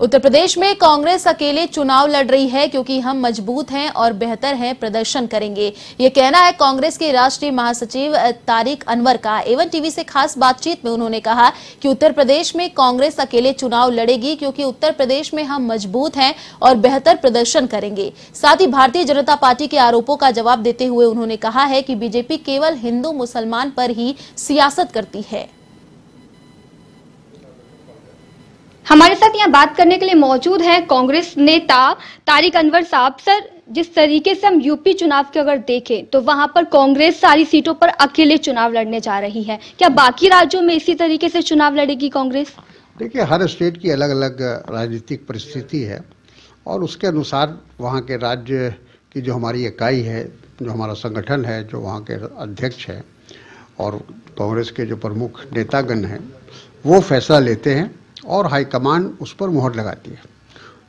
उत्तर प्रदेश में कांग्रेस अकेले चुनाव लड़ रही है क्योंकि हम मजबूत हैं और बेहतर हैं, प्रदर्शन करेंगे। ये कहना है कांग्रेस के राष्ट्रीय महासचिव तारिक अनवर का। एवन टीवी से खास बातचीत में उन्होंने कहा कि उत्तर प्रदेश में कांग्रेस अकेले चुनाव लड़ेगी क्योंकि उत्तर प्रदेश में हम मजबूत हैं और बेहतर प्रदर्शन करेंगे। साथ ही भारतीय जनता पार्टी के आरोपों का जवाब देते हुए उन्होंने कहा है कि बीजेपी केवल हिंदू मुसलमान पर ही सियासत करती है। हमारे साथ यहाँ बात करने के लिए मौजूद हैं कांग्रेस नेता तारिक अनवर साहब। सर, जिस तरीके से हम यूपी चुनाव के अगर देखें तो वहां पर कांग्रेस सारी सीटों पर अकेले चुनाव लड़ने जा रही है, क्या बाकी राज्यों में इसी तरीके से चुनाव लड़ेगी कांग्रेस? देखिए, हर स्टेट की अलग अलग राजनीतिक परिस्थिति है और उसके अनुसार वहाँ के राज्य की जो हमारी इकाई है, जो हमारा संगठन है, जो वहाँ के अध्यक्ष हैं और कांग्रेस के जो प्रमुख नेतागण हैं, वो फैसला लेते हैं और हाईकमान उस पर मुहर लगाती है।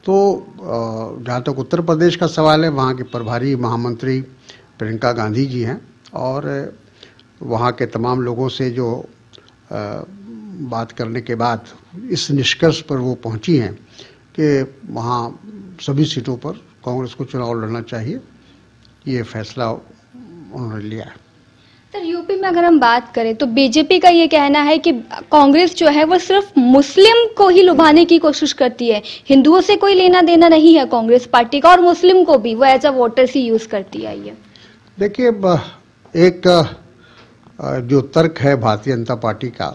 तो जहाँ तक उत्तर प्रदेश का सवाल है, वहाँ के प्रभारी महामंत्री प्रियंका गांधी जी हैं और वहाँ के तमाम लोगों से जो बात करने के बाद इस निष्कर्ष पर वो पहुँची हैं कि वहाँ सभी सीटों पर कांग्रेस को चुनाव लड़ना चाहिए। ये फैसला उन्होंने लिया है। सर, यूपी में अगर हम बात करें तो बीजेपी का ये कहना है कि कांग्रेस जो है वो सिर्फ मुस्लिम को ही लुभाने की कोशिश करती है, हिंदुओं से कोई लेना देना नहीं है कांग्रेस पार्टी का, और मुस्लिम को भी वो एज अ वोटर्स ही यूज करती है। ये देखिए, एक जो तर्क है भारतीय जनता पार्टी का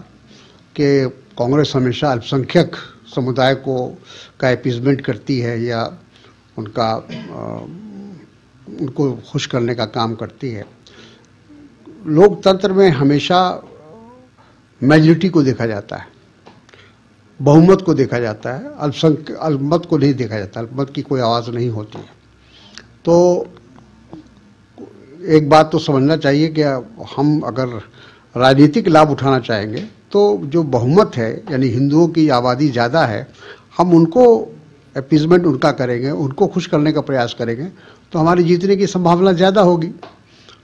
कि कांग्रेस हमेशा अल्पसंख्यक समुदाय को का अपीजमेंट करती है या उनको खुश करने का काम करती है। लोकतंत्र में हमेशा मेजॉरिटी को देखा जाता है, बहुमत को देखा जाता है, अल्पमत को नहीं देखा जाता। अल्पमत की कोई आवाज़ नहीं होती है। तो एक बात तो समझना चाहिए कि हम अगर राजनीतिक लाभ उठाना चाहेंगे तो जो बहुमत है, यानी हिंदुओं की आबादी ज़्यादा है, हम उनको अपीजमेंट उनका करेंगे, उनको खुश करने का प्रयास करेंगे तो हमारी जीतने की संभावना ज़्यादा होगी,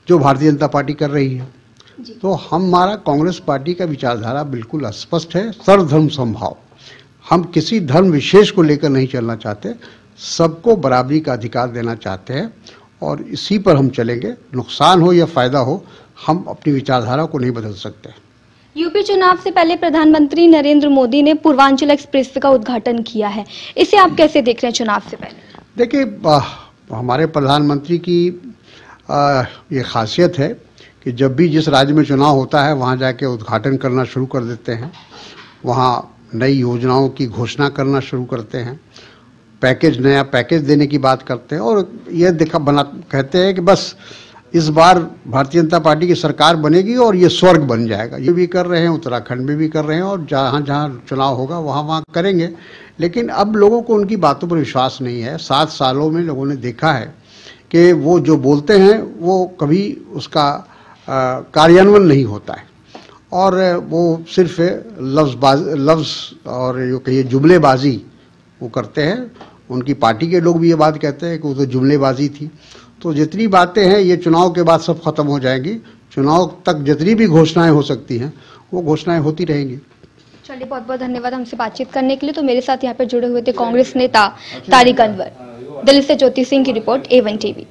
जो भारतीय जनता पार्टी कर रही है। तो हमारा कांग्रेस पार्टी का विचारधारा बिल्कुल स्पष्ट है, सर्वधर्म समभाव। हम किसी धर्म विशेष को लेकर नहीं चलना चाहते, सबको बराबरी का अधिकार देना चाहते हैं और इसी पर हम चलेंगे। नुकसान हो या फायदा हो, हम अपनी विचारधारा को नहीं बदल सकते। यूपी चुनाव से पहले प्रधानमंत्री नरेंद्र मोदी ने पूर्वांचल एक्सप्रेस का उद्घाटन किया है, इसे आप कैसे देख रहे हैं चुनाव से पहले? देखिए, हमारे प्रधानमंत्री की ये खासियत है कि जब भी जिस राज्य में चुनाव होता है वहाँ जाके उद्घाटन करना शुरू कर देते हैं, वहाँ नई योजनाओं की घोषणा करना शुरू करते हैं, नया पैकेज देने की बात करते हैं और ये कहते हैं कि बस इस बार भारतीय जनता पार्टी की सरकार बनेगी और ये स्वर्ग बन जाएगा। ये भी कर रहे हैं, उत्तराखंड में भी कर रहे हैं और जहाँ जहाँ चुनाव होगा वहाँ करेंगे। लेकिन अब लोगों को उनकी बातों पर विश्वास नहीं है। 7 सालों में लोगों ने देखा है कि वो जो बोलते हैं वो कभी उसका कार्यान्वयन नहीं होता है और वो सिर्फ लफ्ज़ और यो कहिए जुमलेबाजी वो करते हैं। उनकी पार्टी के लोग भी ये बात कहते हैं कि वो तो जुमलेबाजी थी। तो जितनी बातें हैं ये चुनाव के बाद सब खत्म हो जाएंगी। चुनाव तक जितनी भी घोषणाएं हो सकती हैं वो घोषणाएं होती रहेंगी। चलिए, बहुत बहुत धन्यवाद हमसे बातचीत करने के लिए। तो मेरे साथ यहाँ पर जुड़े हुए थे कांग्रेस नेता तारिक अनवर। दिल्ली से ज्योति सिंह की रिपोर्ट, A1 TV।